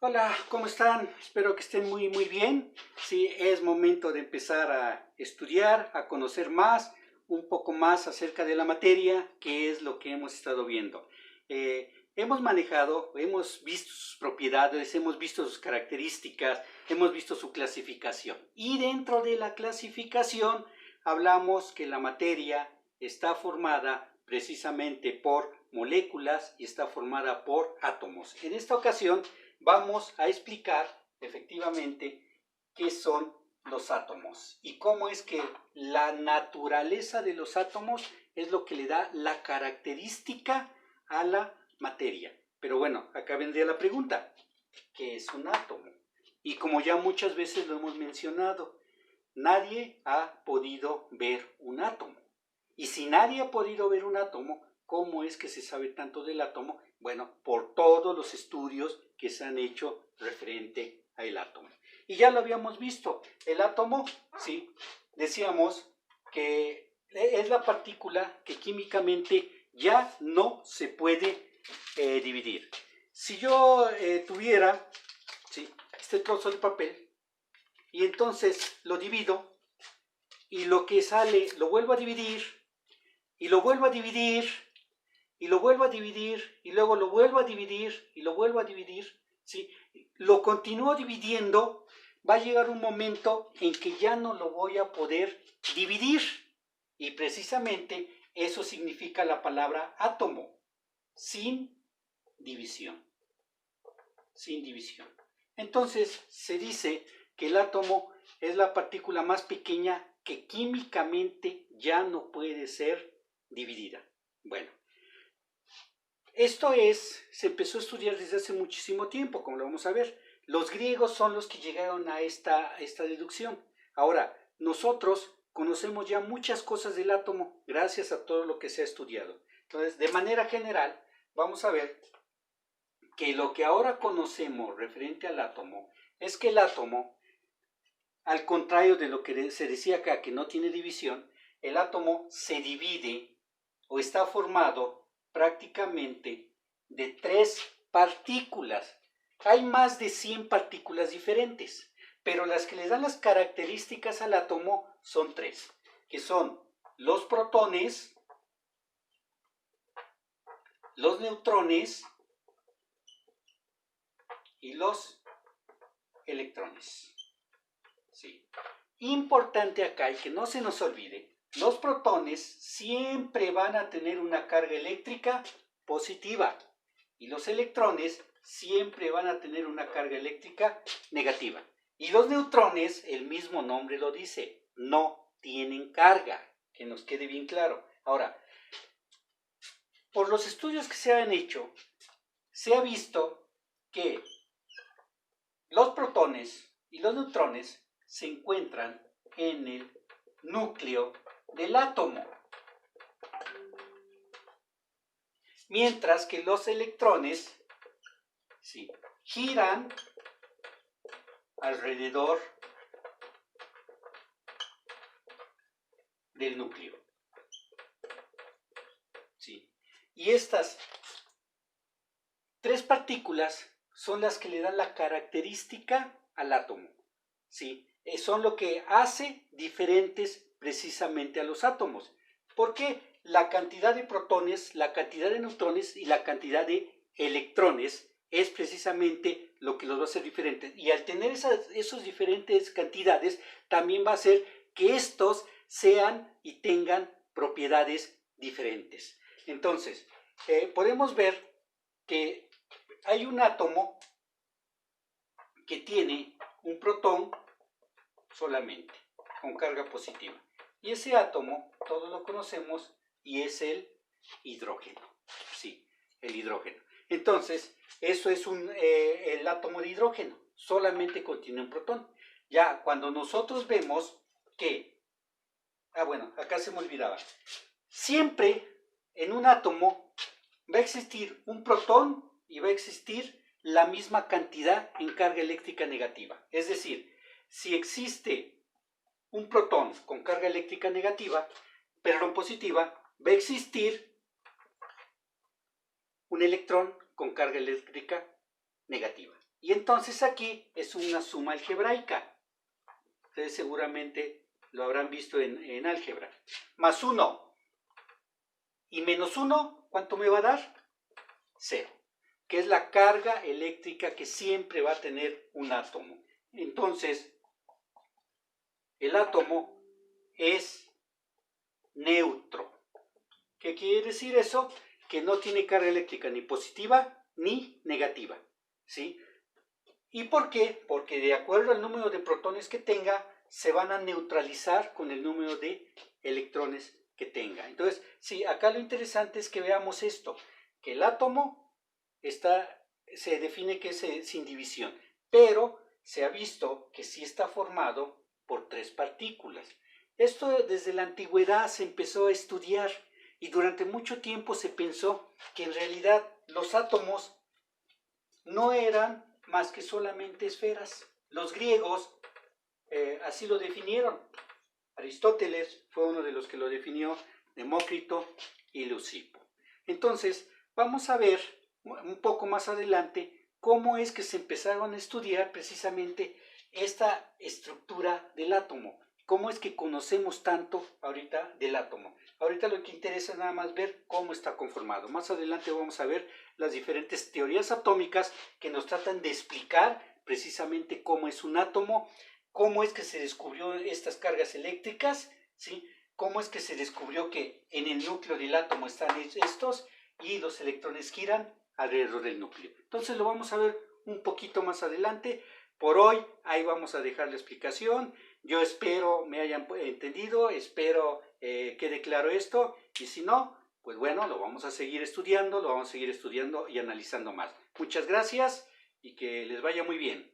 Hola, ¿cómo están? Espero que estén muy bien. Sí, es momento de empezar a estudiar, a conocer más, un poco más acerca de la materia, que es lo que hemos estado viendo. Hemos manejado, hemos visto sus propiedades, hemos visto sus características, hemos visto su clasificación. Y dentro de la clasificación hablamos que la materia está formada precisamente por moléculas y está formada por átomos. En esta ocasión vamos a explicar efectivamente qué son los átomos y cómo es que la naturaleza de los átomos es lo que le da la característica a la materia. Pero bueno, acá vendría la pregunta, ¿qué es un átomo? Y como ya muchas veces lo hemos mencionado, nadie ha podido ver un átomo. Y si nadie ha podido ver un átomo, ¿cómo es que se sabe tanto del átomo? Bueno, por todos los estudios que se han hecho referente al átomo. Y ya lo habíamos visto, el átomo, sí, decíamos que es la partícula que químicamente ya no se puede dividir. Si yo tuviera, sí, este trozo de papel y entonces lo divido y lo que sale lo vuelvo a dividir y lo vuelvo a dividir y lo vuelvo a dividir y luego lo vuelvo a dividir y lo vuelvo a dividir, ¿sí? Lo continúo dividiendo, va a llegar un momento en que ya no lo voy a poder dividir y precisamente eso significa la palabra átomo, sin división, sin división. Entonces se dice que el átomo es la partícula más pequeña que químicamente ya no puede ser dividida. Bueno, esto se empezó a estudiar desde hace muchísimo tiempo, como lo vamos a ver. Los griegos son los que llegaron a esta deducción. Ahora, nosotros conocemos ya muchas cosas del átomo gracias a todo lo que se ha estudiado. Entonces, de manera general, vamos a ver que lo que ahora conocemos referente al átomo es que el átomo, al contrario de lo que se decía acá, que no tiene división, el átomo se divide o está formado prácticamente de tres partículas. Hay más de 100 partículas diferentes, pero las que le dan las características al átomo son tres, que son los protones, los neutrones y los electrones. Sí. Importante acá y que no se nos olvide, los protones siempre van a tener una carga eléctrica positiva y los electrones siempre van a tener una carga eléctrica negativa. Y los neutrones, el mismo nombre lo dice, no tienen carga, que nos quede bien claro. Ahora, por los estudios que se han hecho, se ha visto que los protones y los neutrones se encuentran en el núcleo del átomo, mientras que los electrones, sí, giran alrededor del núcleo. Sí. Y estas tres partículas son las que le dan la característica al átomo. ¿Sí? Son lo que hace diferentes precisamente a los átomos. ¿Por qué? La cantidad de protones, la cantidad de neutrones y la cantidad de electrones es precisamente lo que los va a hacer diferentes. Y al tener esas diferentes cantidades, también va a hacer que estos sean y tengan propiedades diferentes. Entonces, podemos ver que hay un átomo que tiene un protón solamente, con carga positiva. Y ese átomo, todos lo conocemos, y es el hidrógeno. Sí, el hidrógeno. Entonces, eso es el átomo de hidrógeno, solamente contiene un protón. Ya cuando nosotros vemos que, bueno, acá se me olvidaba, siempre en un átomo va a existir un protón y va a existir la misma cantidad en carga eléctrica negativa. Es decir, si existe un protón con carga eléctrica negativa, perdón, positiva, va a existir un electrón con carga eléctrica negativa. Y entonces aquí es una suma algebraica. Ustedes seguramente lo habrán visto en álgebra. Más 1 y menos 1, ¿cuánto me va a dar? 0, que es la carga eléctrica que siempre va a tener un átomo. Entonces, el átomo es neutro. ¿Qué quiere decir eso? Que no tiene carga eléctrica ni positiva ni negativa, ¿sí? ¿Y por qué? Porque de acuerdo al número de protones que tenga, se van a neutralizar con el número de electrones que tenga. Entonces, sí, acá lo interesante es que veamos esto, que el átomo se define que es sin división, pero se ha visto que sí está formado por 3 partículas. Esto desde la antigüedad se empezó a estudiar y durante mucho tiempo se pensó que en realidad los átomos no eran más que solamente esferas. Los griegos así lo definieron. Aristóteles fue uno de los que lo definió, Demócrito y Leucipo. Entonces, vamos a ver un poco más adelante cómo es que se empezaron a estudiar precisamente esta estructura del átomo. Cómo es que conocemos tanto ahorita del átomo. Ahorita lo que interesa es nada más ver cómo está conformado. Más adelante vamos a ver las diferentes teorías atómicas que nos tratan de explicar precisamente cómo es un átomo, cómo es que se descubrió estas cargas eléctricas, ¿sí? Cómo es que se descubrió que en el núcleo del átomo están estos y los electrones giran alrededor del núcleo. Entonces lo vamos a ver un poquito más adelante. Por hoy ahí vamos a dejar la explicación. Yo espero me hayan entendido, espero quede claro esto, y si no, pues bueno, lo vamos a seguir estudiando y analizando más. Muchas gracias y que les vaya muy bien.